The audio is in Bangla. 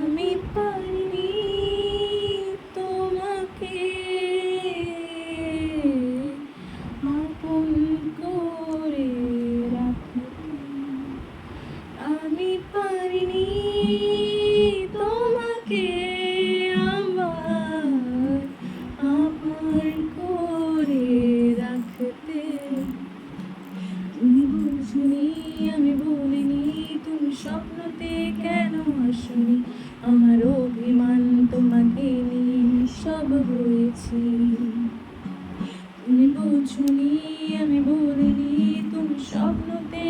আমি পারিনি তোমাকে আপন করে রাখতে, আমি পারিনি তোমাকে আমার আপন করে রাখতে। তুমি বুঝনি, আমি বলিনি, তুমি স্বপ্নতে কেন আসনি, আমার অভিমান তোমাকে নিয়ে সব হয়েছি। তুমি বুঝনি, আমি বলিনি, তুমি স্বপ্নতে